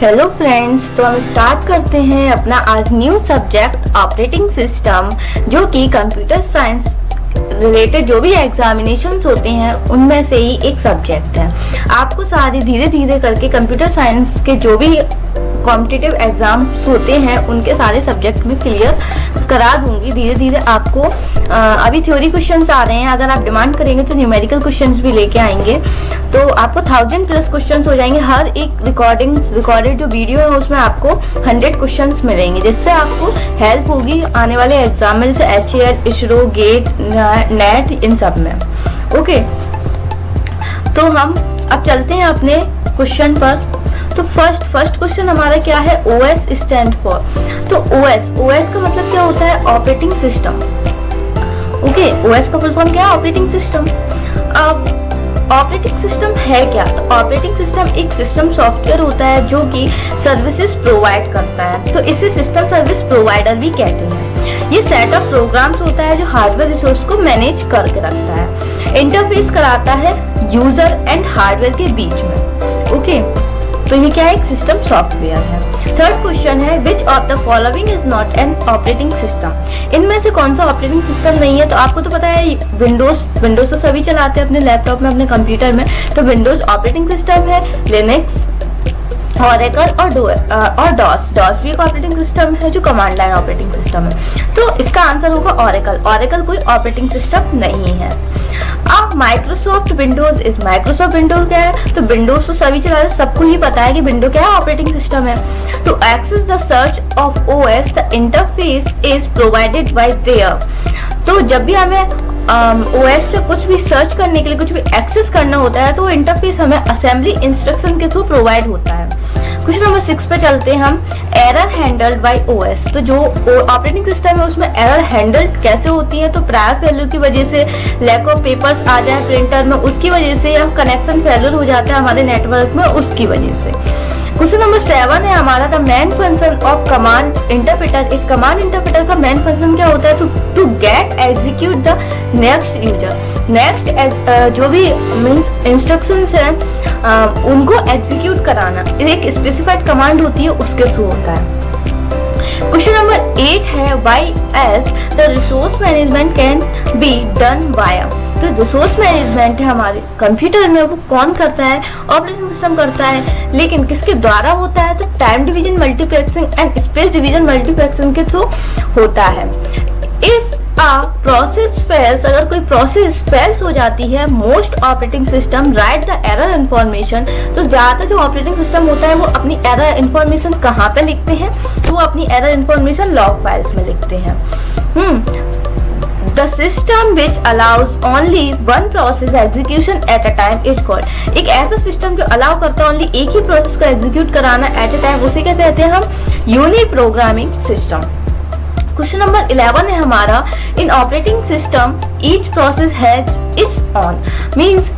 Hello friends, तो हम start करते हैं अपना आज न्यू सब्जेक्ट ऑपरेटिंग सिस्टम, जो कि कंप्यूटर साइंस रिलेटेड जो भी एग्जामिनेशंस होते हैं उनमें से ही एक सब्जेक्ट है। आपको सारे धीरे धीरे करके कंप्यूटर साइंस के जो भी कॉम्पिटिटिव एग्जाम्स होते हैं उनके सारे सब्जेक्ट में क्लियर करा दूंगी धीरे धीरे आपको। अभी थ्योरी क्वेश्चंस आ रहे हैं, अगर आप डिमांड करेंगे तो न्यूमेरिकल क्वेश्चंस भी लेके आएंगे, तो आपको 1000+ क्वेश्चंस हो जाएंगे। हर एक रिकॉर्डेड जो वीडियो है उसमें आपको 100 क्वेश्चंस मिलेंगे, जिससे आपको हेल्प होगी आने वाले एग्जाम में, जैसे HAL, इसरो, गेट, नेट, इन सब में। ओके, तो हम अब चलते हैं अपने क्वेश्चन पर। तो फर्स्ट क्वेश्चन हमारा क्या है? OS stand for. तो OS का मतलब क्या होता है? Operating system. ओके, OS का फुल फॉर्म क्या है? Operating system. अब ऑपरेटिंग सिस्टम है क्या? तो ऑपरेटिंग सिस्टम एक सिस्टम सॉफ्टवेयर होता है जो कि सर्विसेज प्रोवाइड करता है, तो इसे सिस्टम सर्विस प्रोवाइडर भी कहते हैं। ये सेट ऑफ प्रोग्राम्स होता है जो हार्डवेयर रिसोर्स को मैनेज करके रखता है, इंटरफेस कराता है यूजर एंड हार्डवेयर के बीच में। ओके, तो ये क्या है? एक सिस्टम सॉफ्टवेयर है। थर्ड क्वेश्चन है which of the following is not an operating system. इनमें से कौन सा ऑपरेटिंग सिस्टम नहीं है? तो आपको तो पता है विंडोज तो सभी चलाते हैं अपने लैपटॉप में, अपने कंप्यूटर में, तो विंडोज ऑपरेटिंग सिस्टम है, लिनक्स, ऑरेकल और डॉस भी एक ऑपरेटिंग सिस्टम है जो कमांड लाइन ऑपरेटिंग सिस्टम है। तो इसका आंसर होगा ऑरेकल कोई ऑपरेटिंग सिस्टम नहीं है। अब माइक्रोसॉफ्ट विंडोज क्या है? तो विंडोज तो सभी चला रहे, सबको ही पता है कि विंडो क्या है? ऑपरेटिंग सिस्टम है। To access the search of OS the interface is provided by there. तो जब भी हमें OS से कुछ भी सर्च करने के लिए, कुछ भी एक्सेस करना होता है, तो वो इंटरफेस हमें असेंबली इंस्ट्रक्शन के थ्रू प्रोवाइड होता है। क्वेश्चन नंबर 6 पे चलते हैं हम। Error handled by OS। तो जो ऑपरेटिंग सिस्टम है उसमें एरर हैंडल्ड कैसे होती है? तो प्रायर फेल्यूर की वजह से, लैक ऑफ पेपर्स आ जाए प्रिंटर में उसकी वजह से, या कनेक्शन फेल्यूर हो जाता है हमारे नेटवर्क में उसकी वजह से। क्वेश्चन नंबर 7 है हमारा, the main function of command interpreter. इस कमांड इंटरप्रेटर का मेन फंक्शन क्या होता है? तो to get execute the next user. जो भी मीन्स इंस्ट्रक्शंस हैं उनको एग्जीक्यूट कराना एक स्पेसिफाइड कमांड होती है, उसके थ्रू होता है। क्वेश्चन नंबर 8 है why as the resource management can be done via. तो रिसोर्स मैनेजमेंट है हमारे कंप्यूटर में, वो कौन करता है? ऑपरेटिंग सिस्टम करता है, लेकिन किसके द्वारा होता है? तो time division multiplexing and space division multiplexing के थ्रू होता है। इफ प्रोसेस फेल्स, अगर कोई प्रोसेस फेल्स हो जाती है, most operating system right the error information. तो ज्यादातर जो ऑपरेटिंग सिस्टम होता है वो अपनी एरर इन्फॉर्मेशन कहाँ पे लिखते हैं? तो वो अपनी एरर इन्फॉर्मेशन लॉग फाइल्स में लिखते हैं। The system which allows only one process execution at a time is called। एक ऐसा सिस्टम जो अलाउ करता है ओनली एक ही प्रोसेस को एग्जीक्यूट कराना एट ए टाइम, उसे क्या कहते हैं हम? Uniprogramming system. Question number 11 है हमारा, in operating system each process has its own. Means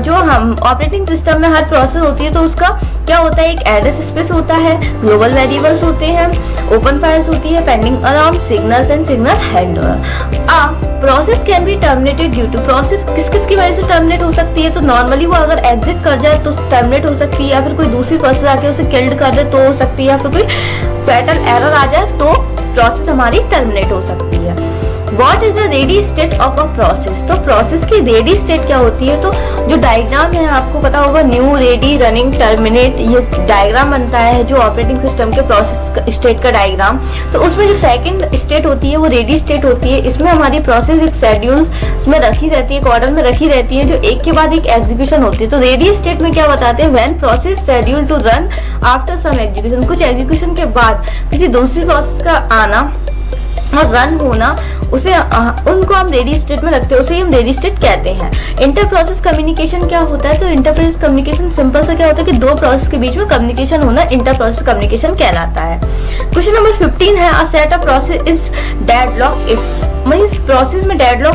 जो हम ऑपरेटिंग सिस्टम में हर प्रोसेस होती है तो उसका क्या होता है? एक एड्रेस स्पेस होता है, ग्लोबल वेरिएबल्स होते हैं, ओपन फाइल्स होती है, pending alarm, signals and signal handler. Process can be terminated due to. Process किस की वजह से टर्मिनेट हो सकती है? तो नॉर्मली वो अगर एग्जिट कर जाए तो टर्मिनेट हो सकती है, या फिर कोई दूसरी प्रोसेस आके उसे किल्ड कर दे तो हो सकती है, या फिर कोई फैटल एरर आ जाए तो प्रोसेस हमारी टर्मिनेट हो सकती है। What is the ready state of a process? तो प्रोसेस की रेडी स्टेट क्या होती है? तो जो डायग्राम है आपको पता होगा, न्यू, रेडी, रनिंग, टर्मिनेट, ये डायग्राम बनता है जो ऑपरेटिंग सिस्टम के प्रोसेस स्टेट का डायग्राम। तो उसमें जो सेकंड स्टेट होती है वो रेडी स्टेट होती है। इसमें हमारी प्रोसेस एक शेड्यूल में रखी रहती है, एक ऑर्डर में रखी रहती है, जो एक के बाद एक एग्जीक्यूशन होती है। तो रेडी स्टेट में क्या बताते हैं? When process schedule to run after some execution. कुछ एग्जीक्यूशन के बाद किसी दूसरी प्रोसेस का आना और रन होना, उसे उनको हम रेडी स्टेट में रखते हैं, उसे हम रेडी स्टेट कहते हैं। इंटर प्रोसेस कम्युनिकेशन क्या होता है? तो इंटर प्रोसेस कम्युनिकेशन सिंपल सा क्या होता है कि दो प्रोसेस के बीच में कम्युनिकेशन होना इंटर प्रोसेस कम्युनिकेशन कहलाता है। क्वेश्चन नंबर 15 है, अ set of process is deadlock if. Means process में डेडलॉक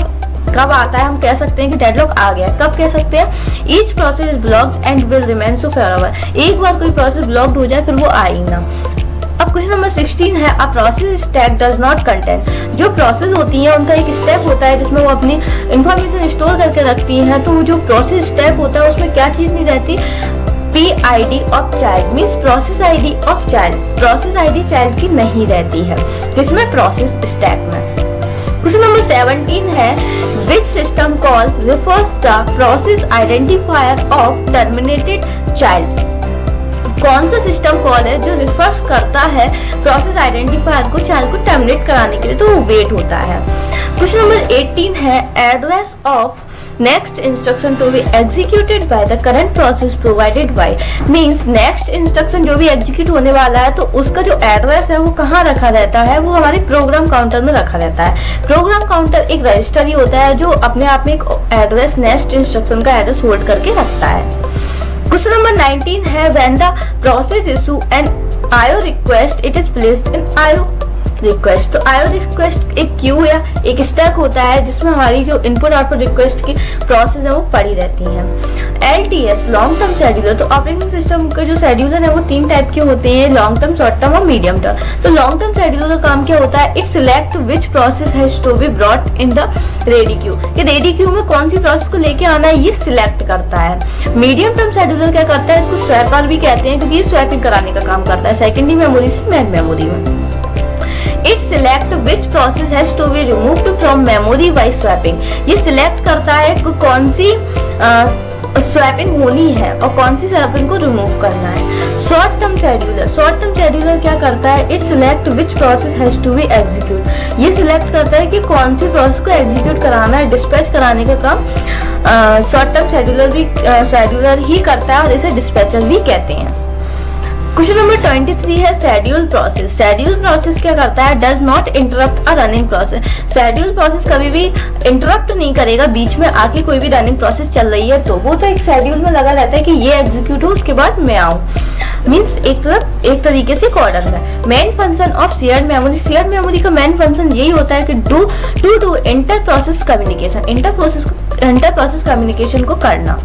कब आता है? हम कह सकते हैं कि डेडलॉक आ गया। कब कह सकते हैं? Each process is blocked and will remain so forever. एक बार कोई प्रोसेस ब्लॉक्ड हो जाए फिर वो आए ना। अब क्वेश्चन नंबर 16 है, a process stack does not contain. जो प्रोसेस होती है उनका एक स्टेप होता है जिसमें वो अपनी इंफॉर्मेशन स्टोर करके रखती हैं, तो वो जो प्रोसेस स्टेप होता है उसमें क्या चीज़ नहीं रहती? PID of child means process ID of child, process ID child की नहीं रहती है, जिसमें प्रोसेस स्टैक में। क्वेश्चन नंबर 17 है which system call refers the process identifier of terminated child. कौन सा सिस्टम कॉल है जो रिफर्स करता है प्रोसेस आइडेंटिफायर को चाइल्ड को टर्मिनेट कराने के लिए, तो वो वेट होता है। क्वेश्चन नंबर 18 है address of next instruction to be executed by the current process provided by, means next instruction जो भी एग्जीक्यूट होने वाला है तो उसका जो एड्रेस है वो कहाँ रखा रहता है, वो हमारे प्रोग्राम काउंटर में रखा रहता है। प्रोग्राम काउंटर एक रजिस्टर ही होता है जो अपने आप में एक एड्रेस नेक्स्ट इंस्ट्रक्शन का एड्रेस होल्ड करके रखता है। क्वेश्चन नंबर 19 है when the process issue an IO request it is placed in IO request. तो IO रिक्वेस्ट एक क्यू या एक स्टैक होता है जिसमें हमारी जो इनपुट आउटपुट रिक्वेस्ट की प्रोसेस है वो पड़ी रहती है। LTS लॉन्ग टर्म शेड्यूलर, तो ऑपरेटिंग सिस्टम के जो शेड्यूलर है वो 3 टाइप के होते हैं, लॉन्ग टर्म, शॉर्ट टर्म और मीडियम टर्म। तो लॉन्ग टर्म शेड्यूलर का काम क्या होता है, it select which process has to be brought in the ready queue, कि रेडी क्यू में कौन सी प्रोसेस को लेके आना है ये सिलेक्ट करता है। मीडियम टर्म शेड्यूलर क्या करता है, इसको स्वैपर भी कहते हैं क्योंकि ये स्वैपिंग कराने का काम करता है सेकेंडरी मेमोरी से मेन मेमोरी में। It select which process has to be removed from memory by swapping, ये सिलेक्ट करता है कि कौन सी स्वैपिंग होनी है और कौन सी स्वैपिंग को रिमूव करना है। शॉर्ट टर्म शेड्यूलर क्या करता है, it select which process has to be execute, ये सिलेक्ट करता है कि कौन सी प्रोसेस को एग्जीक्यूट कराना है, डिस्पैच कराने का काम शॉर्ट टर्म शेड्यूलर ही करता है और इसे डिस्पैचर भी कहते हैं। क्वेश्चन नंबर 23 है शेड्यूल प्रोसेस। शेड्यूल प्रोसेस क्या करता है, does not interrupt uh running process. Schedule process कभी भी इंटरप्ट नहीं करेगा, बीच में आके कोई भी रनिंग प्रोसेस चल रही है तो वो तो एक शेड्यूल में लगा रहता है कि ये एग्जीक्यूट हो उसके बाद मैं आऊँ, मीन्स एक तरीके से ऑर्डर में। Main function of shared memory का मेन फंक्शन यही होता है कि do inter process communication, inter process communication को करना।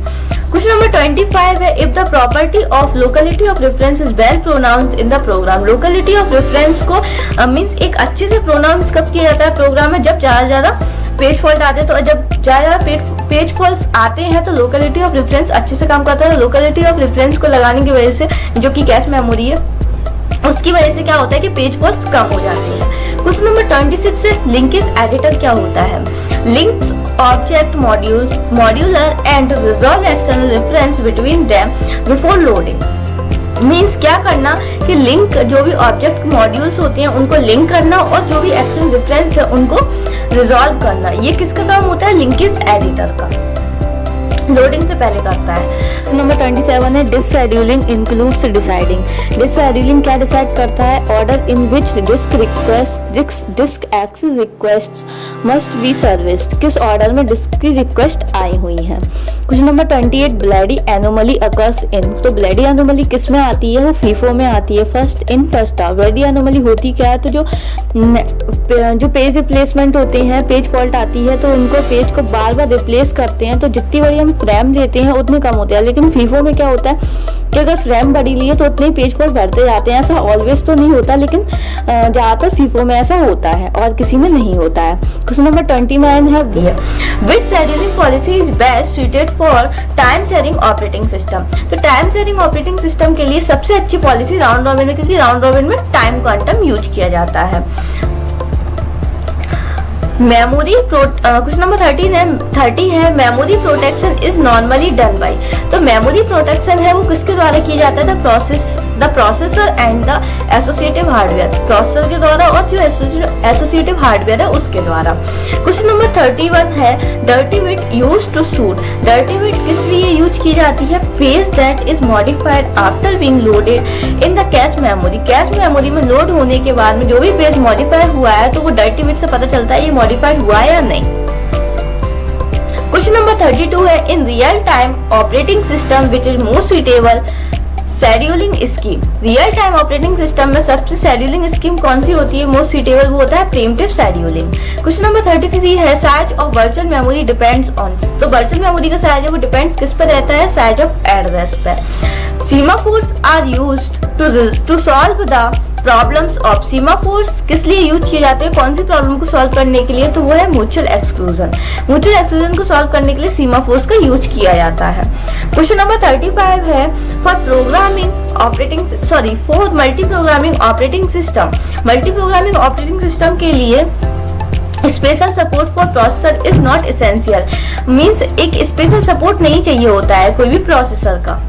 क्वेश्चन नंबर 25 है if the property of locality of reference is well pronounced in the program. Locality of reference को means एक अच्छे से प्रोनाउंस कब किया जाता है प्रोग्राम में, जब ज्यादा पेज फॉल्ट आते हैं, तो जब ज्यादा पेज फॉल्ट आते हैं तो लोकेलिटी ऑफ रेफरेंस अच्छे से काम करता है। लोकेलिटी ऑफ रेफरेंस को लगाने की वजह से जो कि कैश मेमोरी है उसकी वजह से क्या होता है कि पेज फॉल्ट्स कम हो जाती है। क्वेश्चन नंबर 26 है लिंकेज एडिटर क्या होता है। Links object modular and resolve external reference between them before loading. Means क्या करना कि लिंक जो भी ऑब्जेक्ट मॉड्यूल्स होते हैं उनको लिंक करना और जो भी एक्सटर्नल रेफरेंस है उनको रिजॉल्व करना, ये किसका काम होता है, लिंकेज एडिटर का, लोडिंग से पहले करता है। नंबर 27 है डिसशेड्यूलिंग इंक्लूड्स डिसाइडिंग। डिसशेड्यूलिंग क्या डिसाइड करता है, order in which disk access requests must be serviced, किस ऑर्डर में डिस्क की रिक्वेस्ट आई हुई है। Question number 28 Belady anomaly occurs in. तो ब्लडी एनोमली किस में आती है, वो फीफो में आती है, first in first out. Bloody anomaly होती क्या है, तो जो पेज रिप्लेसमेंट होते हैं, पेज फॉल्ट आती है तो उनको पेज को बार बार रिप्लेस करते हैं, तो जितनी बड़ी हम फ्रेम लेते हैं उतने कम होते हैं। लेकिन फीफो में क्या होता है कि अगर फ्रेम बड़ी लिए तो उतने पेज फॉल्ट बढ़ते जाते हैं। ऐसा ऑलवेज तो नहीं होता लेकिन ज्यादातर फीफो में ऐसा होता है और किसी में नहीं होता है। क्वेश्चन नंबर 29 है which scheduling policy is best suited for time sharing operating system. तो टाइम शेयरिंग ऑपरेटिंग सिस्टम के लिए सबसे अच्छी पॉलिसी राउंड रॉबिन है, क्योंकि राउंड रॉबिन में टाइम क्वांटम यूज किया जाता है। मेमोरी क्वेश्चन नंबर 30 है memory protection is normally done by. तो मेमोरी प्रोटेक्शन है वो किसके द्वारा किया जाता है, the processor and the associative hardware, processor के द्वारा और जो एसोसिएटिव हार्डवेयर है उसके द्वारा। क्वेश्चन नंबर 31 है dirty bit used to shoot. Dirty bit किस लिए यूज की जाती है, page that is modified after being loaded in the cache memory. Cache memory में लोड होने के बाद में जो भी पेज मॉडिफाई हुआ है तो वो डर्टी बिट से पता चलता है ये मॉडिफाइड हुआ है या नहीं। क्वेश्चन नंबर 32 है in real time operating system which is most suitable scheduling scheme. Real time operating system में सबसे शेड्यूलिंग स्कीम कौन सी होती है, मोस्ट सुटेबल, वो होता है प्रीएम्प्टिव शेड्यूलिंग। क्वेश्चन नंबर 33 है size of virtual memory depends on. तो वर्चुअल मेमोरी का साइज है वो डिपेंड्स किस पर रहता है, साइज ऑफ एड्रेस पर। Semaphores are used to solve the problems of semaphores किस लिए यूज किए जाते हैं, कौन सी प्रॉब्लम को सॉल्व करने के लिए, तो वो है म्यूचुअल एक्सक्लूजन। म्यूचुअल एक्सक्लूजन को सॉल्व करने के लिए सीमाफोर्स का यूज किया जाता है। क्वेश्चन नंबर 35 है for multi programming operating system. Multi programming operating system के लिए special support for processor is not essential. Means एक स्पेशल सपोर्ट नहीं चाहिए होता है कोई भी प्रोसेसर का,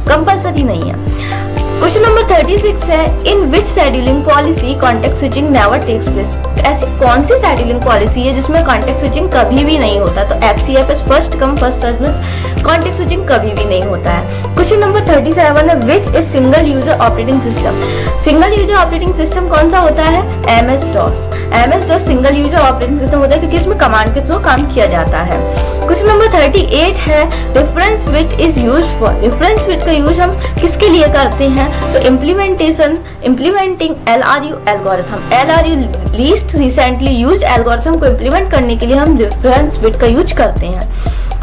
कंपल्सरी नहीं है। क्वेश्चन नंबर 36 है in which scheduling policy context switching never takes place. ऐसी कौन सी शेड्यूलिंग पॉलिसी है जिसमें कॉन्टेक्स्ट स्विचिंग कभी भी नहीं होता, तो FCFS first come first serve में कॉन्टेक्स्ट स्विचिंग कभी भी नहीं होता है। क्वेश्चन नंबर 37 है which is single user operating system. Single user operating system कौन सा होता है, MS-DOS। MS-DOS single user operating system होता है क्योंकि इसमें कमांड के थ्रू काम किया जाता है। क्वेश्चन नंबर 38 है reference bit is used for. Reference bit का यूज हम किसके लिए करते हैं, तो implementing LRU algorithm. LRU least recently used algorithm को इम्प्लीमेंट करने के लिए हम रेफरेंस बिट का यूज करते हैं।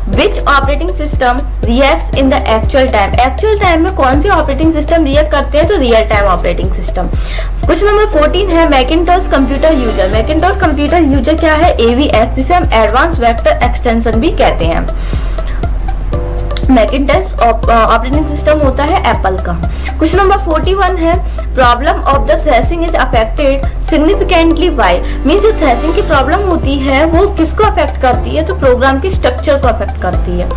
Which operating system reacts in the actual time? Actual time में कौन सी ऑपरेटिंग सिस्टम रिएक्ट करते हैं, तो real time operating system. Question number 14 है मैकिन्टॉश कंप्यूटर यूजर। मैकिन्टॉश कंप्यूटर यूजर क्या है, AVX, जिसे हम एडवांस वेक्टर एक्सटेंशन भी कहते हैं। मैकिन्टॉश ऑपरेटिंग सिस्टम होता है एप्पल का। क्वेश्चन नंबर 41 है problem of the thrashing is affected significantly by. Means जो थ्रेशिंग की प्रॉब्लम होती है वो किसको अफेक्ट करती है, तो प्रोग्राम की स्ट्रक्चर को अफेक्ट करती है,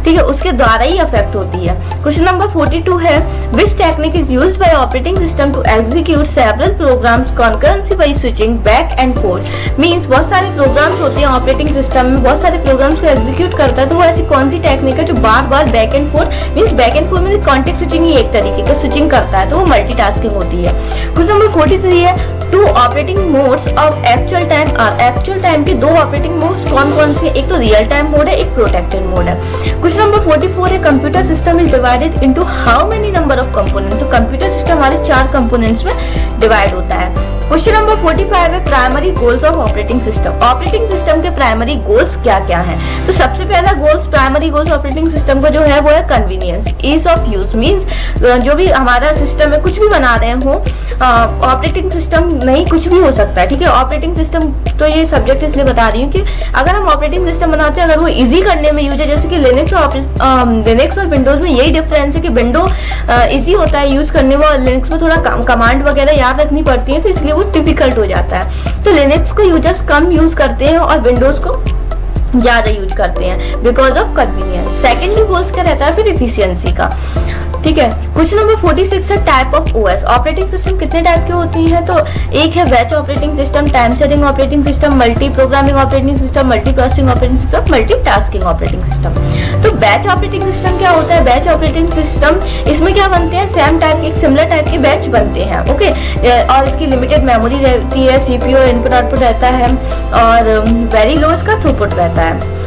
ठीक है, उसके द्वारा ही अफेक्ट होती है। क्वेश्चन नंबर 42 है which technique is used by operating system to execute several programs concurrency by switching back and forth. Means बहुत सारे प्रोग्राम्स होते हैं ऑपरेटिंग सिस्टम में, बहुत सारे प्रोग्राम्स को एग्जीक्यूट करता है, तो वो ऐसी कौन सी टेक्निक है जो बार बार back and forth, means back and forth में कॉन्टेक्स्ट स्विचिंग ही एक तरीके का स्विचिंग करता है, तो वो मल्टीटास्किंग होती है। क्वेश्चन नंबर 43 है two operating modes of actual time are. Actual time के दो ऑपरेटिंग मोड्स कौन कौन से, एक तो रियल टाइम मोड है, एक प्रोटेक्टेड मोड है। क्वेश्चन नंबर 44 है computer system is divided into how many number of component. तो कंप्यूटर सिस्टम हमारे 4 कंपोनेंट्स में डिवाइड होता है। क्वेश्चन नंबर 45 है primary goals of operating system. Operating system के प्राइमरी गोल्स क्या क्या हैं, तो सबसे पहला goals, primary goals operating system का जो है वो है convenience, ease of use. Means जो भी हमारा सिस्टम है, कुछ भी बना रहे हो, ऑपरेटिंग सिस्टम नहीं कुछ भी हो सकता है, ठीक है। ऑपरेटिंग सिस्टम तो ये सब्जेक्ट इसलिए बता रही हूँ कि अगर हम ऑपरेटिंग सिस्टम बनाते हैं, अगर वो इजी करने में यूज है, जैसे कि लिनक्स और विंडोज में यही डिफरेंस है कि विंडो इजी होता है यूज करने में, और लिनक्स में थोड़ा कमांड वगैरह याद रखनी पड़ती है, तो इसलिए डिफिकल्ट हो जाता है। तो लिनक्स को यूजर्स कम यूज करते हैं और विंडोज को ज्यादा यूज करते हैं because of convenience. Secondly goals क्या रहता है फिर एफिशिएंसी का, ठीक है। क्वेश्चन नंबर 46 है type of OS। Operating system कितने टाइप की होती हैं, तो एक है batch operating system, time sharing operating system, multi programming operating system, multi processing operating system, multi tasking operating system. तो बैच ऑपरेटिंग सिस्टम क्या होता है, बैच ऑपरेटिंग सिस्टम इसमें क्या बनते हैं, सेम टाइप के, एक सिमिलर टाइप के बैच बनते हैं, ओके। और इसकी लिमिटेड मेमोरी रहती है, CPU इनपुट आउटपुट रहता है, और वेरी लो इसका थ्रूपुट रहता है,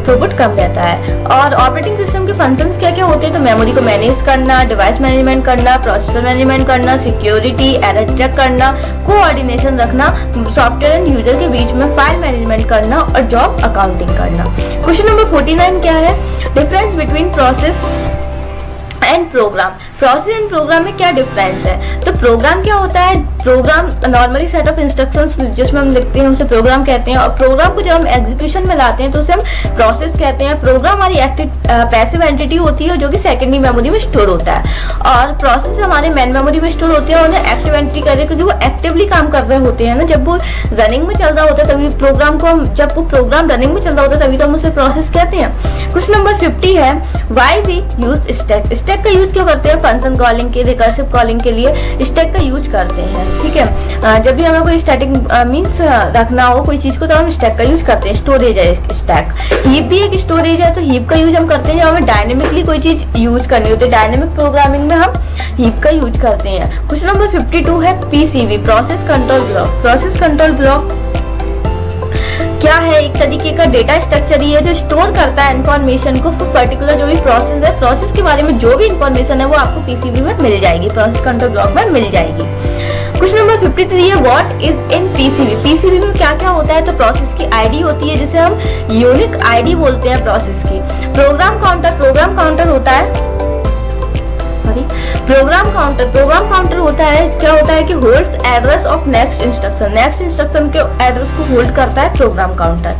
थ्रूपुट कम रहता है। और ऑपरेटिंग सिस्टम के फंक्शंस क्या क्या होते हैं, तो मेमोरी को मैनेज करना, डिवाइस मैनेजमेंट करना, प्रोसेसर मैनेजमेंट करना, सिक्योरिटी, एरर डिटेक्ट करना, कोऑर्डिनेशन रखना सॉफ्टवेयर एंड यूजर के बीच में, फाइल मैनेजमेंट करना और जॉब अकाउंटिंग करना। क्वेश्चन नंबर 49 क्या है, difference between process and program. Process and program में क्या डिफरेंस है, तो प्रोग्राम क्या होता है, program normally set of instructions जिसमें हम लिखते हैं उसे प्रोग्राम कहते हैं, और प्रोग्राम को जब हम एग्जीक्यूशन में लाते हैं तो उसे हम प्रोसेस कहते हैं। प्रोग्राम हमारी पैसिव एंटिटी होती है जो कि सेकेंडरी मेमोरी में स्टोर होता है, और प्रोसेस हमारे मेन मेमोरी में स्टोर होते हैं, उन्हें एक्टिव एंटिटी कहते हैं क्योंकि वो एक्टिवली काम कर रहे होते हैं ना, जब वो रनिंग में चल रहा होता है तभी प्रोग्राम को हम, जब वो प्रोग्राम रनिंग में चल रहा होता है तभी तो हम उसे प्रोसेस कहते हैं। क्वेश्चन नंबर 50 है why we use stack. Stack का यूज क्यों करते हैं, फंक्शन कॉलिंग के, रिकर्सिव कॉलिंग के लिए स्टैक का यूज करते हैं, ठीक है। जब भी हमें कोई स्टैटिक मींस रखना हो कोई चीज को तो हम स्टैक का यूज करते हैं। स्टोरेज है स्टैक, हीप भी एक स्टोरेज है, तो हीप का यूज हम करते हैं जब हमें डायनेमिकली कोई चीज यूज करनी होती है, डायनेमिक प्रोग्रामिंग में हम हीप का यूज करते हैं। क्वेश्चन नंबर 52 है PCB, process control block. Process control block क्या है, एक तरीके का डेटा स्ट्रक्चर ही है जो स्टोर करता है इंफॉर्मेशन को, पर्टिकुलर जो भी प्रोसेस है, प्रोसेस के बारे में जो भी इंफॉर्मेशन है वो आपको PCB में मिल जाएगी, प्रोसेस कंट्रोल ब्लॉक में मिल जाएगी। क्वेश्चन नंबर 53 है what is in PCB। PCB में क्या क्या होता है, तो प्रोसेस की आईडी होती है जिसे हम यूनिक आईडी बोलते हैं प्रोसेस की। प्रोग्राम काउंटर होता है, प्रोग्राम काउंटर होता होता है, क्या होता है कि holds address of next instruction के एड्रेस को होल्ड करता है प्रोग्राम काउंटर।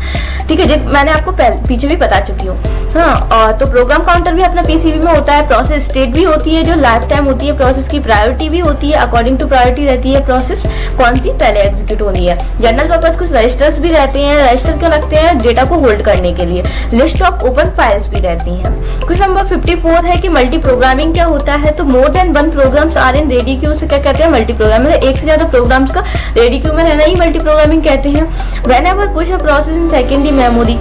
ठीक है, जो मैंने आपको पीछे भी बता चुकी हूँ। हाँ, और तो प्रोग्राम काउंटर भी अपना पीसीबी में होता है। प्रोसेस स्टेट भी होती है जो लाइफ टाइम होती है, प्रोसेस की प्रायोरिटी भी होती है, अकॉर्डिंग टू प्रायोरिटी रहती है प्रोसेस कौन सी पहले एग्जीक्यूट होनी है। जनरल पर्पस कुछ रजिस्टर्स भी रहते हैं। रजिस्टर क्यों लगते हैं? डेटा को होल्ड करने के लिए। लिस्ट ऑफ ओपन फाइल्स भी रहती हैं। क्वेश्चन नंबर 54 है कि मल्टी प्रोग्रामिंग क्या होता है। तो more than one programs are in ready queue से क्या कहते हैं? मल्टी प्रोग्राम, मतलब एक से ज्यादा प्रोग्राम्स का रेडी क्यू में रहना ही मल्टी प्रोग्रामिंग कहते हैं। When ever push a process in secondary memory,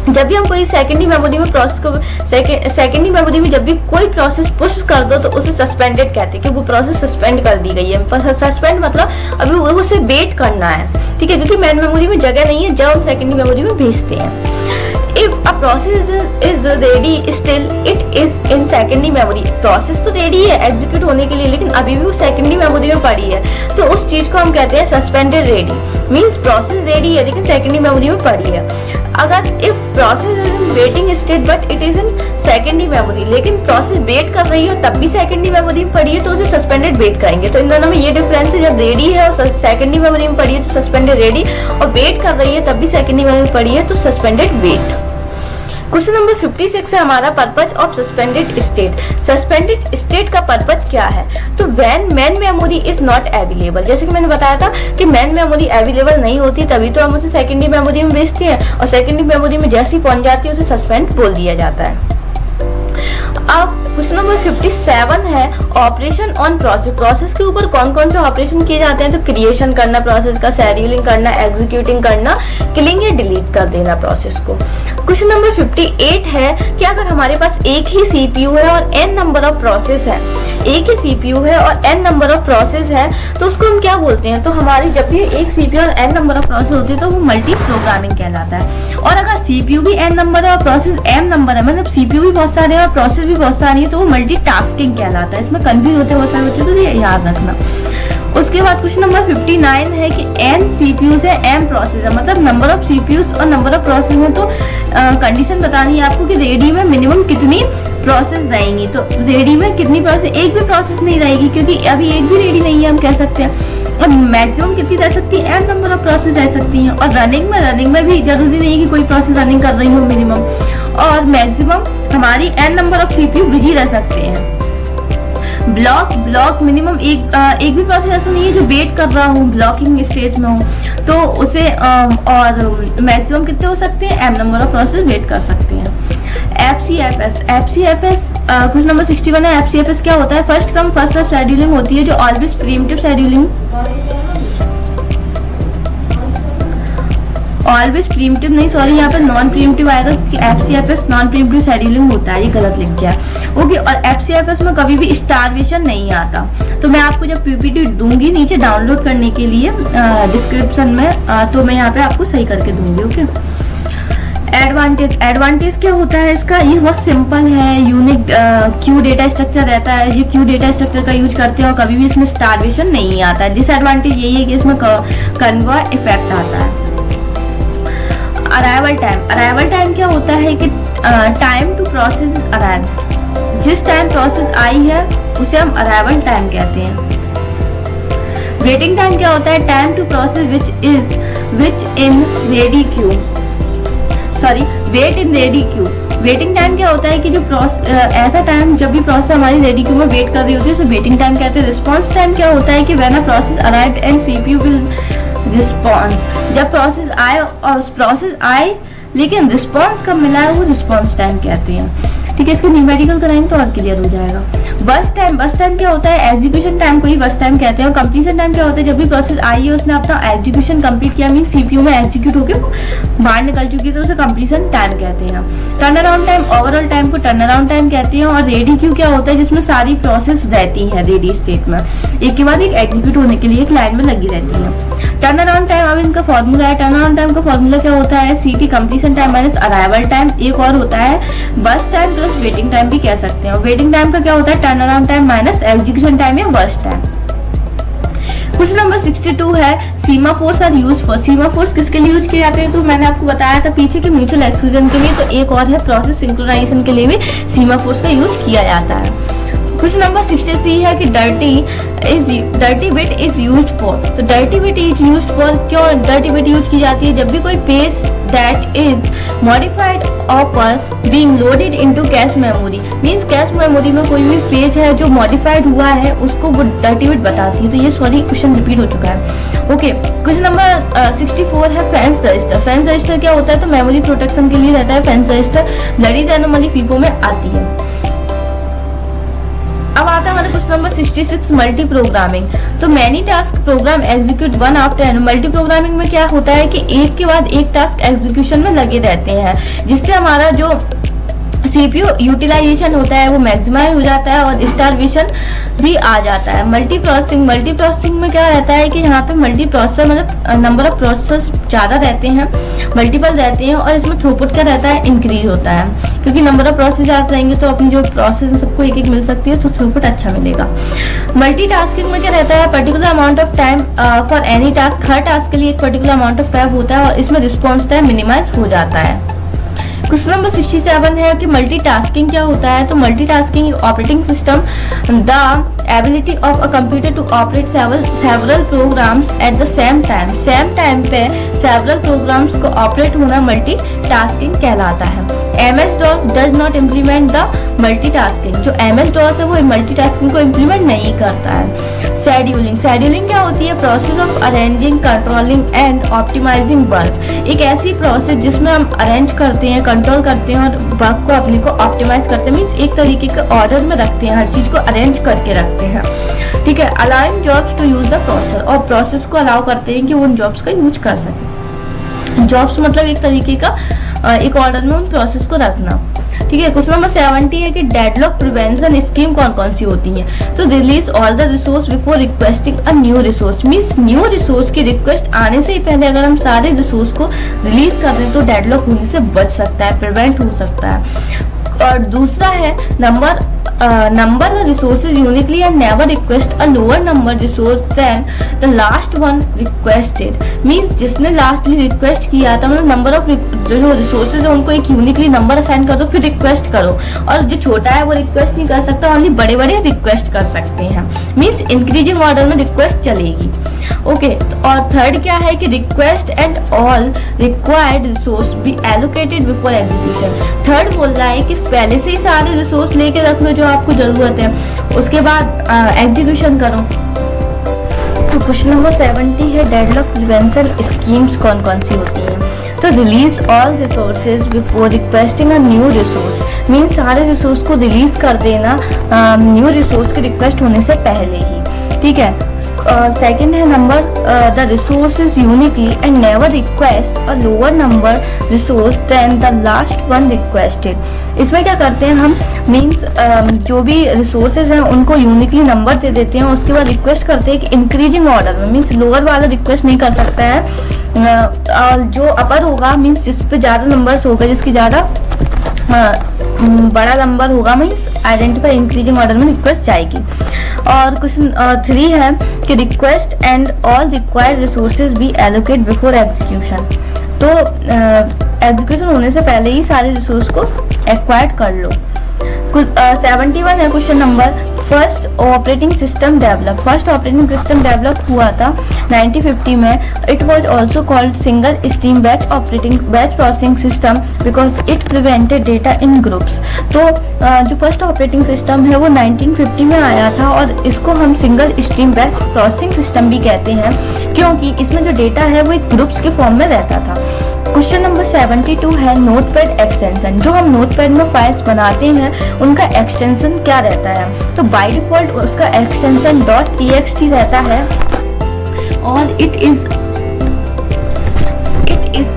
जब भी हम कोई सेकेंडरी मेमोरी में प्रोसेस को सेकेंडरी मेमोरी में जब भी कोई प्रोसेस पुश कर दो तो उसे सस्पेंडेड कहते हैं कि वो प्रोसेस सस्पेंड कर दी गई है। सस्पेंड मतलब अभी उसे वेट करना है, ठीक है, क्योंकि मेन मेमोरी में जगह नहीं है जब हम सेकेंडरी मेमोरी में भेजते हैं। If a process is ready, still it is in secondary memory. Process तो रेडी है एग्जीक्यूट होने के लिए, लेकिन अभी भी वो सेकेंडरी मेमोरी में पड़ी है, तो उस चीज को हम कहते हैं suspended ready. Means process ready है लेकिन सेकेंडरी मेमोरी में पड़ी है। अगर if process is in waiting state but it is in secondary memory, लेकिन प्रोसेस वेट कर रही हो तब भी सेकेंडरी मेमोरी में पड़ी है, तो उसे सस्पेंडेड वेट कहेंगे। तो इन दोनों में ये डिफरेंस है, जब रेडी है और सेकेंडरी मेमोरी में पड़ी है तो सस्पेंडेड रेडी, और वेट कर रही है तब भी सेकेंडरी मेमोरी में पड़ी है तो सस्पेंडेड वेट। क्वेश्चन नंबर 56 है हमारा, purpose of suspended state. Suspended state का पर्पज क्या है? तो when main memory is not available, जैसे कि मैंने बताया था कि मेन मेमोरी अवेलेबल नहीं होती तभी तो हम उसे सेकेंडरी मेमोरी में भेजते हैं, और सेकेंडरी मेमोरी में जैसी पहुंच जाती है उसे सस्पेंड बोल दिया जाता है। अब क्वेश्चन नंबर 57 है ऑपरेशन ऑन प्रोसेस। प्रोसेस के ऊपर कौन कौन से ऑपरेशन किए जाते हैं? तो क्रिएशन करना प्रोसेस का, शेड्यूलिंग करना, एग्जीक्यूटिंग करना, किलिंग या डिलीट कर देना प्रोसेस को। क्वेश्चन नंबर 58 है कि अगर हमारे पास एक ही सीपीयू है और n नंबर ऑफ प्रोसेस है, एक ही सीपीयू है और n नंबर ऑफ प्रोसेस है, तो उसको हम क्या बोलते हैं? तो हमारी जब भी एक सीपीयू और n नंबर ऑफ प्रोसेस होती है तो वो मल्टी प्रोग्रामिंग कहलाता है। और अगर सीपीयू भी n नंबर है और प्रोसेस m नंबर है, मतलब सीपीयू भी बहुत सारे हैं और प्रोसेस भी बहुत सारी है, तो वो मल्टीटास्किंग कहलाता है। इसमें कंफ्यूज होते बहुत सारे बच्चे, तो ये याद रखना। उसके बाद क्वेश्चन नंबर 59 है कि n सीपीयूज है m प्रोसेस है, मतलब नंबर ऑफ सीपीयूज और नंबर ऑफ प्रोसेस है, तो कंडीशन बतानी है आपको कि रेडी में मिनिमम कितनी प्रोसेस रहेंगी। तो रेडी में कितनी प्रोसेस? एक भी प्रोसेस नहीं रहेगी, क्योंकि अभी एक भी रेडी नहीं है हम कह सकते हैं। और मैक्सिमम कितनी रह सकती है? n नंबर ऑफ प्रोसेस रह सकती हैं। और रनिंग में भी जरूरी नहीं है कि कोई प्रोसेस रनिंग कर रही हो मिनिमम, और मैक्सिमम हमारी n number of CPU busy रह सकते हैं। ब्लॉक मिनिमम एक भी प्रोसेस ऐसा नहीं है जो वेट कर रहा हूँ, ब्लॉकिंग स्टेज में हूँ, तो उसे और मैक्सिमम कितने हो सकते हैं? m number of process wait कर सकते हैं। FCFS क्वेश्चन नंबर 61 है। FCFS क्या होता है? First come first serve scheduling होती है, जो always preemptive scheduling, always preemptive नहीं, सॉरी यहाँ पे नॉन प्रीएम्प्टिव आएगा क्योंकि FCFS नॉन प्रीएम्प्टिव शेड्यूलिंग होता है, ये गलत लिख गया। ओके, और FCFS में कभी भी स्टारवेशन नहीं आता। तो मैं आपको जब पीपीटी दूंगी नीचे डाउनलोड करने के लिए डिस्क्रिप्शन में, तो मैं यहाँ पे आपको सही करके दूंगी। ओके, एडवांटेज क्या होता है इसका? ये बहुत सिंपल है, यूनिक क्यू डेटा स्ट्रक्चर रहता है, ये क्यू डेटा स्ट्रक्चर का यूज करते हैं और कभी भी इसमें स्टारवेशन नहीं आता है। डिसएडवांटेज यही है कि इसमें कन्वर्ट इफेक्ट आता है। अराइवल टाइम क्या होता है कि टाइम टू प्रोसेस अराइव, जिस टाइम प्रोसेस आई है उसे हम अराइवल टाइम कहते हैं। वेटिंग टाइम क्या होता है? Time to process which in ready queue, sorry wait in ready queue. Waiting time क्या होता है कि जो ऐसा टाइम जब भी प्रोसेस हमारी रेडी क्यू में वेट कर रही होती है उसे वेटिंग टाइम कहते हैं। रिस्पॉन्स टाइम क्या होता है कि when a process arrived and CPU will response, जब प्रोसेस आए और प्रोसेस आए लेकिन रिस्पॉन्स कब मिला है वो रिस्पॉन्स टाइम कहते हैं। ठीक है, इसको न्यूमेरिकल कराएंगे तो और क्लियर हो जाएगा। बस टाइम क्या होता है? एग्जीक्यूशन टाइम को ही बस टाइम कहते हैं। और कंप्लीशन टाइम क्या होता है? जब भी प्रोसेस आई है उसने अपना एग्जीक्यूशन कंप्लीट किया, मीन सीपीयू में एग्जीक्यूट होकर बाहर निकल चुकी है, तो उसे कंप्लीशन टाइम कहते हैं। Turn around time, overall time को टर्न अराउंड टाइम कहते हैं। और रेडी क्यू क्या होता है? जिसमें सारी प्रोसेस रहती है रेडी स्टेट में, एक के बाद एक एग्जीक्यूट होने के लिए एक लाइन में लगी रहती है। टर्न अराउंड टाइम, अब इनका फॉर्मूला है। टर्न अराउंड टाइम का फॉर्मूला क्या होता है? सीटी completion time minus arrival time. एक और होता है बस टाइम प्लस वेटिंग टाइम भी कह सकते हैं। वेटिंग टाइम का क्या होता है? Turn around time minus execution time या बस टाइम। क्वेश्चन नंबर 62 है सीमाफोर्स आर यूज्ड फॉर। सीमाफोर्स किसके लिए यूज किए जाते हैं? तो मैंने आपको बताया था पीछे कि म्यूचुअल एक्सक्लूजन के लिए, तो एक और है प्रोसेस सिंक्रोनाइजेशन के लिए भी सीमाफोर्स का यूज किया जाता है। क्वेश्चन नंबर 63 है कि इज यूज्ड फॉर। तो dirty bit is used for, क्यों डर्टी बिट यूज की जाती है? जब भी कोई page that is modified offer being loaded into cache memory, means cash memory में कोई भी पेज है जो मॉडिफाइड हुआ है उसको वो डर्टी बिट बताती है। तो ये सॉरी क्वेश्चन रिपीट हो चुका है। ओके, क्वेश्चन नंबर 64 है फैंस रजिस्टर। फैंस रजिस्टर क्या होता है? तो मेमोरी प्रोटेक्शन के लिए रहता है। Fans register Belady's anomaly FIFO में आती है। अब आता है हमारे क्वेश्चन नंबर 66 मल्टी प्रोग्रामिंग। तो many task program execute one after an. Multi programming में क्या होता है कि एक के बाद एक टास्क एग्जीक्यूशन में लगे रहते हैं, जिससे हमारा जो सीपीयू यूटिलाइजेशन होता है वो मैक्सिमाइज हो जाता है और स्टारवेशन भी आ जाता है। मल्टी प्रोसेसिंग में क्या रहता है कि यहाँ पे मल्टी प्रोसेसर मतलब नंबर ऑफ प्रोसेसर्स ज़्यादा रहते हैं, मल्टीपल रहते हैं, और इसमें थ्रूपुट क्या रहता है? इंक्रीज होता है, क्योंकि नंबर ऑफ प्रोसेस ज़्यादा रहेंगे तो अपनी जो प्रोसेस सबको एक एक मिल सकती है, तो थ्रूपुट अच्छा मिलेगा। मल्टीटास्किंग में क्या रहता है? Particular amount of time for any task. Her task के लिए एक पर्टिकुलर अमाउंट ऑफ टाइम होता है और इसमें रिस्पॉन्स टाइम मिनिमाइज हो जाता है। क्वेश्चन नंबर 67 है कि मल्टीटास्किंग क्या होता है? तो multitasking operating system the ability of a computer to operate several programs at the same time पे सेवरल प्रोग्राम्स को ऑपरेट होना मल्टीटास्किंग कहलाता है। MS-DOS does not implement the multitasking. जो MS-DOS है वो मल्टीटास्किंग को इम्प्लीमेंट नहीं करता है। शेड्यूलिंग क्या होती है? Process of arranging, controlling and optimizing work. एक ऐसी प्रोसेस जिसमें हम अरेंज करते हैं, कंट्रोल करते हैं और वर्क को अपने को ऑप्टिमाइज करते हैं, मीन्स एक तरीके के ऑर्डर में रखते हैं, हर चीज को अरेंज करके रखते हैं। ठीक है। Allowing jobs to use the processor, और प्रोसेस को अलाउ करते हैं कि वो उन जॉब्स का यूज कर सके। जॉब्स मतलब एक तरीके का एक ऑर्डर में उन प्रोसेस को रखना। ठीक है। क्वेश्चन नंबर 70 है कि डेडलॉक प्रिवेंशन स्कीम कौन कौन सी होती है? तो release all the resource before requesting a new resource, means new resource की रिक्वेस्ट आने से ही पहले अगर हम सारे रिसोर्स को रिलीज कर दें तो डेडलॉक होने से बच सकता है, प्रिवेंट हो सकता है। और दूसरा है number the resources uniquely and never request a lower number resource than the last one requested, means जिसने लास्टली रिक्वेस्ट किया था मतलब नंबर ऑफ जो रिसोर्सेज है उनको एक यूनिकली नंबर असाइन कर दो, फिर रिक्वेस्ट करो। और जो छोटा है वो रिक्वेस्ट नहीं कर सकता, ओनली बड़े बड़े रिक्वेस्ट कर सकते हैं, मीन्स इंक्रीजिंग ऑर्डर में रिक्वेस्ट चलेगी। ओके। और थर्ड क्या है कि request and all required resource B allocated before execution. Third बोल रहा है कि पहले से ही सारे रिसोर्स लेके रख लो जो आपको जरूरत है, उसके बाद एग्जीक्यूशन करो। तो क्वेश्चन नंबर 70 है डेडलॉक प्रिवेंशन स्कीम्स कौन कौन सी होती हैं? तो release all resources before requesting a new resource, mean सारे रिसोर्स को रिलीज कर देना न्यू रिसोर्स की रिक्वेस्ट होने से पहले ही। ठीक है। सेकेंड है number the resources uniquely and never request a lower number resource than the last one requested. इसमें क्या करते हैं हम, मीन्स जो भी रिसोर्सेज हैं उनको यूनिकली नंबर दे देते हैं, उसके बाद रिक्वेस्ट करते हैं कि इंक्रीजिंग ऑर्डर में, मीन्स लोअर वाला रिक्वेस्ट नहीं कर सकता है। जो अपर होगा मीन्स जिस पे ज़्यादा नंबर्स होगा, जिसकी ज़्यादा बड़ा नंबर होगा, मीन्स आइडेंटिफाई इंक्रीजिंग ऑर्डर में रिक्वेस्ट जाएगी। और क्वेश्चन 3 है कि request and all required resources be allocate before execution. तो एग्जीक्यूशन होने से पहले ही सारे रिसोर्स को एक्वायर्ड कर लो। 71 है question number. First operating system develop हुआ था 1950 में। It was also called single stream batch processing system because it prevented data in groups. तो जो फर्स्ट ऑपरेटिंग सिस्टम है वो 1950 में आया था और इसको हम single stream batch processing system भी कहते हैं, क्योंकि इसमें जो डेटा है वो एक ग्रुप्स के फॉर्म में रहता था। क्वेश्चन नंबर 72 है नोटपैड एक्सटेंशन। जो हम नोटपैड में फाइल्स बनाते हैं उनका एक्सटेंशन क्या रहता है? तो बाय डिफॉल्ट उसका एक्सटेंशन .txt रहता है और it is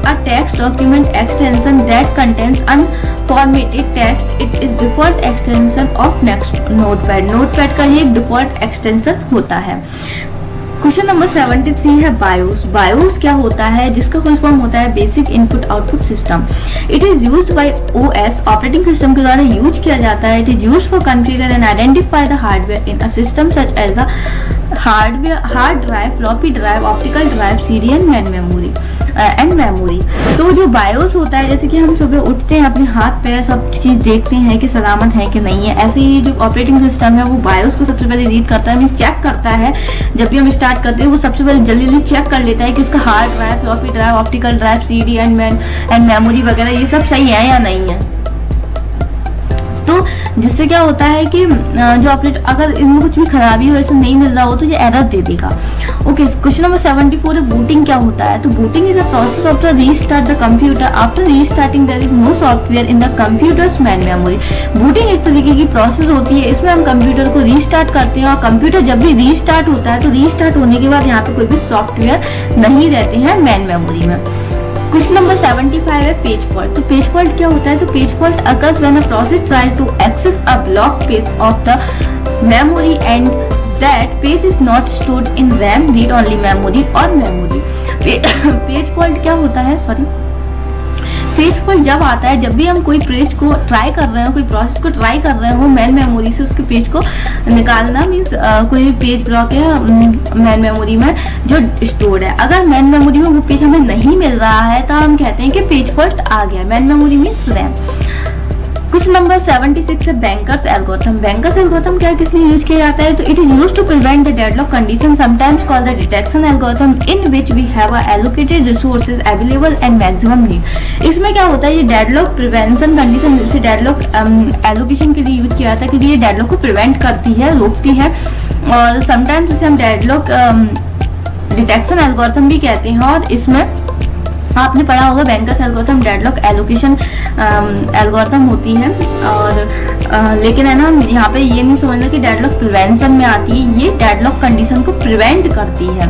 a text document extension that contains unformatted text. It is default extension of notepad. Notepad का ये एक डिफॉल्ट एक्सटेंशन होता है। क्वेश्चन नंबर 73 है बायोस क्या होता है? जिसका फुल फॉर्म होता है basic input output system. It is used by OS operating system के द्वारा यूज किया जाता है। It is used for configure and identify the hardware in a system such as the hard drive, floppy drive, optical drive, CD and memory. And memory. तो जो BIOS होता है, जैसे कि हम सुबह उठते हैं, अपने हाथ पैर सब चीज देखते हैं कि सलामत है कि नहीं है, ऐसे ही जो ऑपरेटिंग सिस्टम है वो बायोस को सबसे पहले रीड करता है, मीन चेक करता है। जब भी हम स्टार्ट करते हैं वो सबसे पहले जल्दी जल्दी चेक कर लेता है कि उसका hard drive, floppy drive, optical drive, CD and memory वगैरह ये सब सही है या नहीं है। तो जिससे क्या होता है कि जो ऑपरेटर, अगर इनमें कुछ भी खराबी हो, ऐसा नहीं मिल रहा हो, तो ये एरर दे देगा। ओके, क्वेश्चन नंबर 74 है बूटिंग क्या होता है। तो booting is a process of the restart the computer after restarting there is no software in the computer's main memory. Booting एक तरीके की प्रोसेस होती है, इसमें हम कंप्यूटर को रीस्टार्ट करते हैं, और कंप्यूटर जब भी रीस्टार्ट होता है तो रीस्टार्ट होने के बाद यहाँ पे कोई भी सॉफ्टवेयर नहीं रहते हैं मेन मेमोरी में। क्वेश्चन नंबर 75 है पेज फॉल्ट। तो पेज फॉल्ट क्या होता है। तो page fault occurs when a process try to access a block page of the memory and that page is not stored in RAM, read only memory और memory. Page fault क्या होता है, sorry, page fault जब आता है जब भी हम कोई पेज को ट्राई कर रहे हो, कोई प्रोसेस को ट्राई कर रहे हो मेन मेमोरी से उसके पेज को निकालना, मीन्स कोई पेज ब्लॉक है मेन मेमोरी में जो स्टोर्ड है, अगर मेन मेमोरी में वो पेज हमें नहीं मिल रहा है तो हम कहते हैं कि पेज फॉल्ट आ गया। Main memory means RAM. Question number 76 है बैंकर्स एल्गोरिथम। बैंकर्स एल्गोरिथम क्या किस लिए यूज किया जाता है। तो it is used to prevent the deadlock condition sometimes called the detection algorithm in which we have allocated resources available and maximum need. इसमें क्या होता है, ये डेडलॉक प्रिवेंशन कंडीशन, जैसे डेडलॉक एलोकेशन के लिए यूज किया जाता है क्योंकि ये डेडलॉक को प्रिवेंट करती है, रोकती है, और समटाइम्स इसे हम डेडलॉक डिटेक्शन एल्गोरिथम भी कहते हैं। और इसमें आपने पढ़ा होगा bankers algorithm deadlock allocation algorithm होती है, और लेकिन है ना यहाँ पे ये नहीं समझना कि डेडलॉक प्रिवेंशन में आती है, ये डेडलॉक कंडीशन को प्रिवेंट करती है।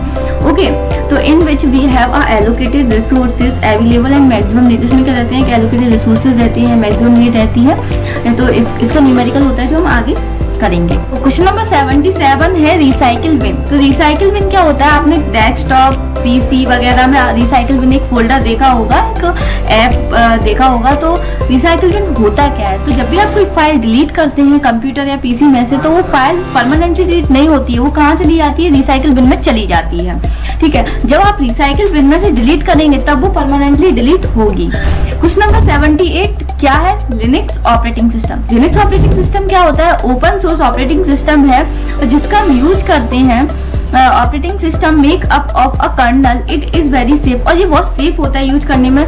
ओके, तो in which we have a allocated resources available and maximum need. इसमें क्या रहते हैं कि एलोकेटेड रिसोर्सेज रहती हैं, मैक्सिमम नीड रहती है। तो इसका न्यूमेरिकल होता है जो हम आगे करेंगे। तो क्वेश्चन नंबर 77 है रिसाइकिल बिन। तो रिसाइकिल बिन क्या होता है, आपने डेस्कटॉप PC वगैरह में रिसाइकिल बिन एक फोल्डर देखा होगा, एक ऐप देखा होगा। तो रिसाइकिल बिन होता क्या है। तो जब भी आप कोई फाइल डिलीट करते हैं कंप्यूटर या PC में से, तो वो फाइल परमानेंटली डिलीट नहीं होती है, वो कहाँ चली जाती है, रिसाइकिल बिन में चली जाती है। ठीक है, जब आप रिसाइकिल बिन में से डिलीट करेंगे तब वो परमानेंटली डिलीट होगी। क्वेश्चन नंबर 78 क्या है, Linux operating system. Linux operating system क्या होता है, ओपन सोर्स ऑपरेटिंग सिस्टम है जिसका हम यूज करते हैं। Operating system make up of a kernel, it is very safe, और ये बहुत सेफ होता है यूज करने में,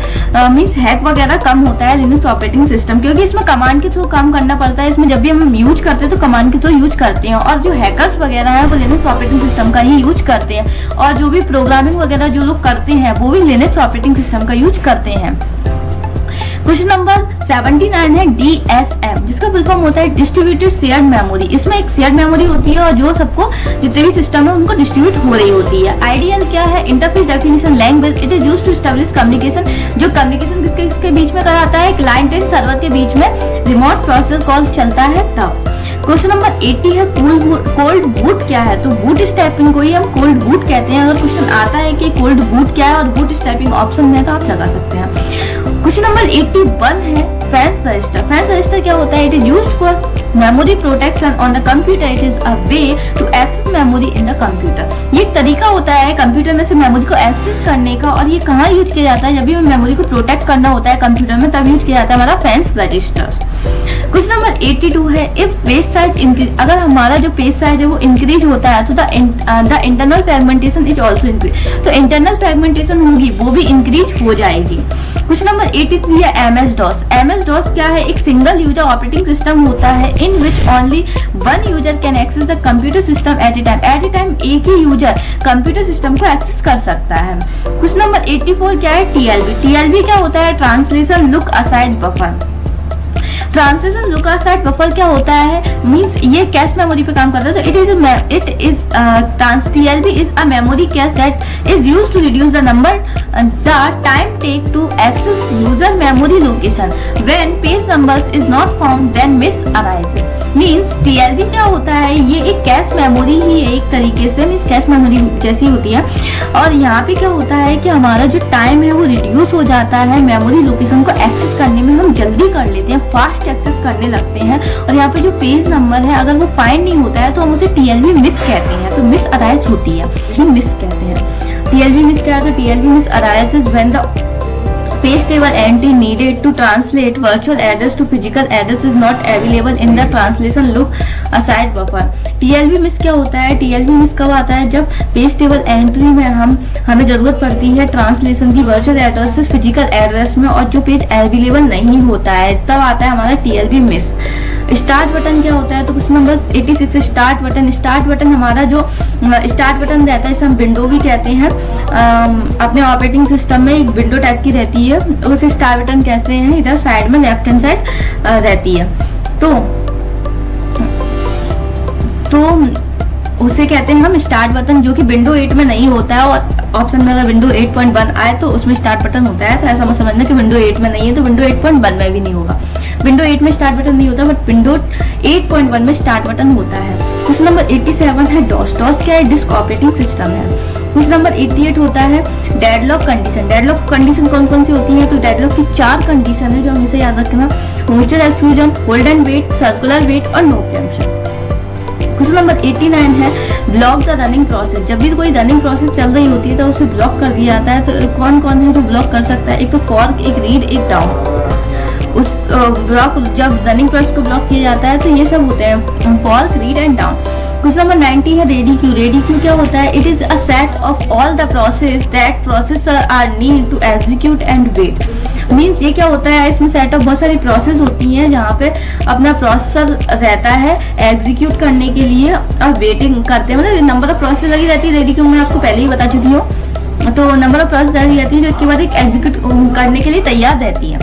मीन्स हैक वगैरह कम होता है लिनक्स ऑपरेटिंग सिस्टम, क्योंकि इसमें कमांड के थ्रू काम करना पड़ता है। इसमें जब भी हम यूज करते हैं तो कमांड के थ्रू यूज करते हैं, और जो हैकर्स वगैरह हैं वो लिनक्स ऑपरेटिंग सिस्टम का ही यूज करते हैं, और जो भी प्रोग्रामिंग वगैरह जो लोग करते हैं वो भी लिनक्स ऑपरेटिंग सिस्टम का यूज करते हैं। क्वेश्चन नंबर 79 है DSM, जिसका फुल फॉर्म होता है डिस्ट्रीब्यूटेड शेयर्ड मेमोरी। इसमें एक शेयर्ड मेमोरी होती है और जो सबको जितने भी सिस्टम है उनको डिस्ट्रीब्यूट हो रही होती है। आइडियल क्या है, interface definition language, it is used to establish communication. जो कम्युनिकेशन किसके बीच में कराता है, क्लाइंट एंड सर्वर के बीच में रिमोट प्रोसेस कॉल चलता है तब। क्वेश्चन नंबर 80 है कोल्ड बूट क्या है। तो बूट स्टैपिंग को ही हम कोल्ड बूट कहते हैं। अगर क्वेश्चन आता है कि कोल्ड बूट क्या है और बूट स्टैपिंग ऑप्शन में, तो आप लगा सकते हैं। क्वेश्चन नंबर 81 है फैंस रजिस्टर। फैंस रजिस्टर क्या होता है, it is used for memory protection on the computer, it is a way to access memory in the computer. ये एक तरीका होता है कंप्यूटर में से मेमोरी को एक्सेस करने का, और ये कहाँ यूज किया जाता है, जब भी हमें मेमोरी को प्रोटेक्ट करना होता है कंप्यूटर में तब यूज किया जाता है हमारा फैंस रजिस्टर्स। क्वेश्चन नंबर 82 है इफ पेज साइज इंक्रीज, अगर हमारा जो पेज साइज है वो इंक्रीज होता है तो the internal fragmentation is also increase, तो इंटरनल फ्रेगमेंटेशन होगी वो भी इंक्रीज हो जाएगी। क्वेश्चन नंबर 83 है MS-DOS। MS-DOS क्या है, एक सिंगल यूजर ऑपरेटिंग सिस्टम होता है in which only one user can access the computer system at a time. At a time एक ही यूजर कंप्यूटर सिस्टम को एक्सेस कर सकता है। क्वेश्चन नंबर 84 क्या है, TLB। TLB क्या होता है, translation look aside buffer. Translation look aside buffer क्या होता है, मींस ये कैश मेमोरी पे काम करता है। तो it is TLB is a memory cache that is used to reduce the number the time take to access user memory location when page numbers is not found then miss arise. Means TLB क्या होता है, ये एक cache memory ही है एक तरीके से, means cache memory जैसी होती है। और यहाँ पे क्या होता है कि हमारा जो टाइम है वो रिड्यूस हो जाता है, मेमोरी लोकेशन को एक्सेस करने में हम जल्दी कर लेते हैं, फास्ट एक्सेस करने लगते हैं। और यहाँ पे जो पेज नंबर है अगर वो फाइंड नहीं होता है तो हम उसे TLB मिस कहते हैं, तो मिस अराइज होती है, मिस कहते हैं। TLB मिस क्या है? तो TLB miss arises when the page table entry needed to translate virtual address to physical address is not available in the translation look aside buffer। TLB miss क्या होता है? TLB मिस कब आता है? जब पेज टेबल एंट्री में हमें जरूरत पड़ती है ट्रांसलेशन की वर्चुअल एड्रेस से फिजिकल एड्रेस में, और जो पेज अवेलेबल नहीं होता है तब आता है हमारा TLB मिस। स्टार्ट बटन क्या होता है? तो question number 86 start button. Start button हमारा जो स्टार्ट बटन रहता है, इसे हम विंडो भी कहते हैं। अपने ऑपरेटिंग सिस्टम में एक विंडो टाइप की रहती है, उसे स्टार्ट बटन कहते हैं। इधर साइड में लेफ्ट हैंड साइड रहती है, तो उसे कहते हैं हम स्टार्ट बटन, जो कि विंडो 8 में नहीं होता है। और ऑप्शन में अगर विंडो 8.1 आए तो उसमें स्टार्ट बटन होता है, तो ऐसा मत समझना कि विंडो 8 में नहीं है तो विंडो 8.1 में भी नहीं होगा। विंडो 8 में स्टार्ट बटन नहीं होता, बट विंडो 8.1 में स्टार्ट बटन होता है। क्वेश्चन नंबर 87 है डॉस। डॉस क्या है? डिस्क ऑपरेटिंग सिस्टम है। क्वेश्चन नंबर 88 होता है डेडलॉक कंडीशन। डेडलॉक कंडीशन कौन कौन सी होती है? तो डेडलॉक की 4 कंडीशन है जो हमेशा याद रखना: mutual exclusion, hold and wait, circular wait और नो प्रीएम्पशन। क्वेश्चन नंबर 89 है ब्लॉक द रनिंग प्रोसेस। जब भी कोई रनिंग प्रोसेस चल रही होती है तो उसे ब्लॉक कर दिया जाता है। तो कौन कौन है जो ब्लॉक कर सकता है? एक तो फॉर्क, एक रीड, एक डाउन। उस ब्लॉक जब रनिंग प्रोसेस को ब्लॉक किया जाता है तो ये सब होते हैं fork, read and down. Question number 90 है रेडी क्यू। रेडी क्यू क्या होता है? It is a set of all the process that processor are need to execute and wait. Means ये क्या होता है? इसमें सेट ऑफ बहुत सारी प्रोसेस होती हैं जहाँ पे अपना प्रोसेसर रहता है एग्जीक्यूट करने के लिए और वेटिंग करते हैं। मतलब नंबर ऑफ प्रोसेस लगी रहती है। रेडी क्यू मैं आपको पहले ही बता चुकी हूँ। तो नंबर ऑफ प्रोसेस लगी रहती है जो इसके बाद एक एग्जीक्यूट करने के लिए तैयार रहती है।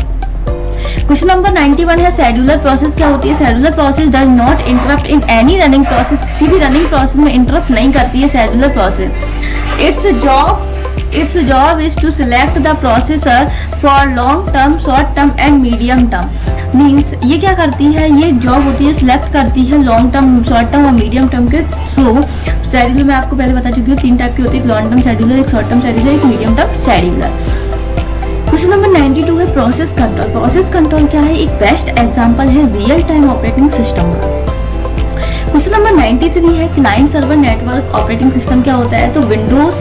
क्वेश्चन नंबर 91 है शेड्यूलर प्रोसेस क्या होती है? Scheduler process does not interrupt in any running process. किसी भी रनिंग प्रोसेस में इंटरप्ट नहीं करती है scheduler process. It's job is to select the processor for long term, short term and medium term. Means ये क्या करती है? ये जॉब होती है सिलेक्ट करती है लॉन्ग टर्म, शॉर्ट टर्म और मीडियम टर्म के। सो शेड्यूलर मैं आपको पहले बता चुकी हूँ 3 टाइप की होती है: लॉन्ग टर्म शेड्यूलर, एक शॉर्ट टर्म शेड्यूलर, एक medium term scheduler. Question number 92 है प्रोसेस कंट्रोल। प्रोसेस कंट्रोल क्या है? एक बेस्ट एग्जांपल है रियल टाइम ऑपरेटिंग सिस्टम का। क्वेश्चन नंबर 93 है client server network operating system क्या होता है? तो Windows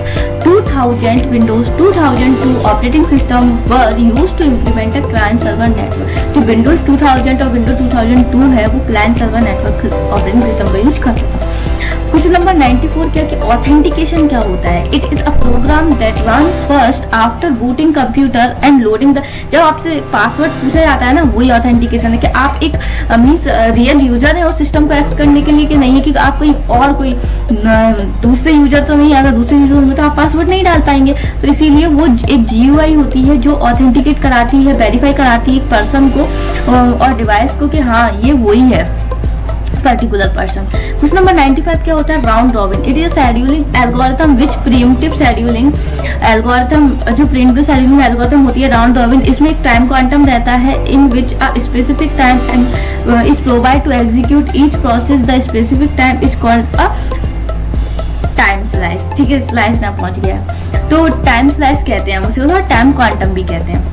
2002 operating system were used to implement a client server network. जो विंडोज 2000 और विंडोज 2002 है वो client server network operating system का यूज करता था। क्वेश्चन नंबर 94 क्या कि ऑथेंटिकेशन क्या होता है? It is a program that run first after booting computer and loading the. जब आपसे पासवर्ड पूछा जाता है ना, वही ऑथेंटिकेशन है कि आप एक मीन्स रियल यूजर है उस सिस्टम को एक्सेस करने के लिए, कि नहीं है कि आप कोई दूसरे यूजर तो नहीं, अगर दूसरे यूजर होंगे तो आप पासवर्ड नहीं डाल पाएंगे। तो इसीलिए वो एक GUI होती है जो ऑथेंटिकेट कराती है, वेरीफाई कराती है एक पर्सन को और डिवाइस को कि हाँ ये वही है पर्टिकुलर पर्सन। क्वेश्चन नंबर 95 क्या होता है? Round robin. It is scheduling algorithm which pre-emptive scheduling algorithm, जो प्रीएम्प्टिव शेड्यूलिंग एल्गोरिथम होती है राउंड रॉबिन, इसमें एक टाइम क्वांटम रहता है in which a specific time and is provide to execute each process. The specific time is called a time slice. ठीक है, slice यहाँ पहुंच गया है तो टाइम स्लाइस कहते हैं उसे, और टाइम क्वांटम भी कहते हैं।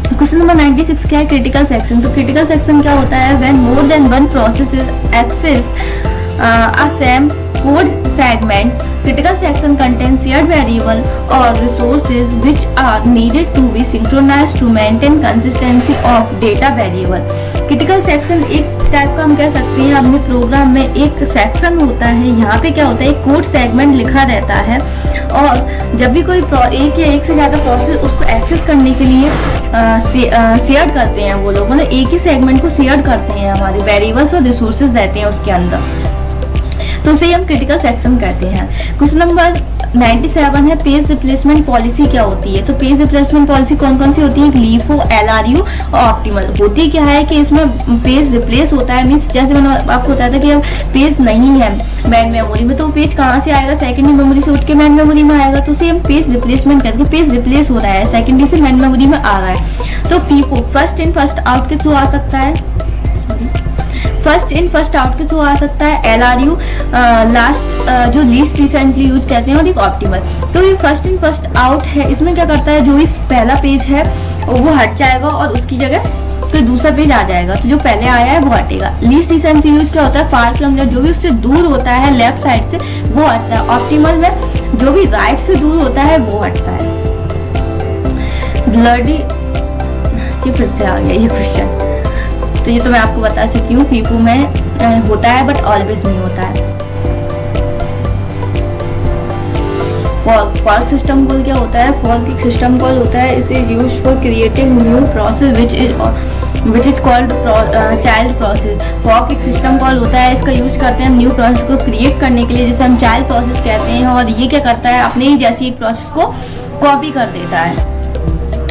क्वेश्चन नंबर 96 क्या है? Critical section. तो क्रिटिकल सेक्शन क्या होता है? When more than one process access a same code segment, critical section contains shared variable or resources which are needed to be synchronized to maintain consistency of data variable। critical section एक type का हम कह सकते हैं अपने programme में एक section होता है। यहाँ पे क्या होता है? एक कोड सेगमेंट लिखा रहता है और जब भी कोई एक या एक से ज़्यादा प्रोसेस उसको एक्सेस करने के लिए शेयर करते हैं वो लोग, मतलब एक ही सेगमेंट को शेयर करते हैं, हमारे वेरिएबल्स और रिसोर्सेज रहते हैं उसके अंदर, तो उसे हम क्रिटिकल सेक्शन कहते हैं। क्वेश्चन नंबर 97 है पेज रिप्लेसमेंट पॉलिसी क्या होती है? तो पेज रिप्लेसमेंट पॉलिसी कौन कौन सी होती है? LIFO, LRU और ऑप्टिमल। होती क्या है कि इसमें पेज रिप्लेस होता है, मीन्स जैसे मैंने आपको बताया था कि अब पेज नहीं है मेन मेमोरी में तो पेज कहाँ से आएगा? सेकेंडरी मेमोरी से उठ के मेन मेमोरी में आएगा, तो उसे हम पेज रिप्लेसमेंट कहते हैं। पेज रिप्लेस हो रहा है, सेकेंडरी से मेन मेमोरी में आ रहा है। तो FIFO first in first out के थ्रू आ सकता है, फर्स्ट इन फर्स्ट आउट के थ्रू आ सकता है। LRU लास्ट जो लीस्ट रिसेंटली यूज कहते हैं, और एक ऑप्टिमल। तो ये फर्स्ट इन फर्स्ट आउट है, इसमें क्या करता है? जो भी पहला पेज है वो हट जाएगा और उसकी जगह कोई दूसरा पेज आ जाएगा, तो जो पहले आया है वो हटेगा। लीस्ट रिसेंटली यूज क्या होता है? फार फ्रॉम लेफ्ट, जो भी उससे दूर होता है लेफ्ट साइड से वो हटता है। ऑप्टिमल में जो भी राइट से दूर होता है वो हटता है। ब्लडी, ये फिर से आ गया ये क्वेश्चन, तो ये तो मैं आपको बता चुकी हूँ, फीफू में होता है बट ऑलवेज नहीं होता है। फॉर्क सिस्टम कॉल क्या होता है? फॉर्क एक सिस्टम कॉल होता है, इसे use for creating new process which is called child process. Fork एक सिस्टम कॉल होता है, इसका यूज करते हैं न्यू प्रोसेस को क्रिएट करने के लिए, जिसे हम चाइल्ड प्रोसेस कहते हैं। और ये क्या करता है, अपने ही जैसी एक प्रोसेस को कॉपी कर देता है।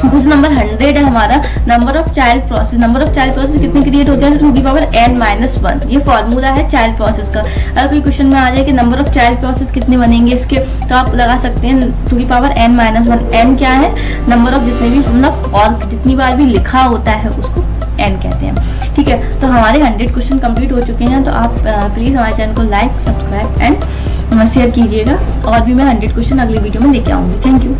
क्वेश्चन नंबर 100 है हमारा, number of child process. Number of child process कितने क्रिएट होते हैं? 2n-1। ये फॉर्मूला है चाइल्ड प्रोसेस का। अगर कोई क्वेश्चन में आ जाए कि नंबर ऑफ चाइल्ड प्रोसेस कितने बनेंगे इसके, तो आप लगा सकते हैं 2n-1। n क्या है? नंबर ऑफ जितने भी, मतलब और जितनी बार भी लिखा होता है उसको n कहते हैं। ठीक है, तो हमारे 100 क्वेश्चन कंप्लीट हो चुके हैं। तो आप प्लीज हमारे चैनल को लाइक, सब्सक्राइब एंड शेयर कीजिएगा, और भी मैं 100 क्वेश्चन अगली वीडियो में लेके आऊंगी। Thank you.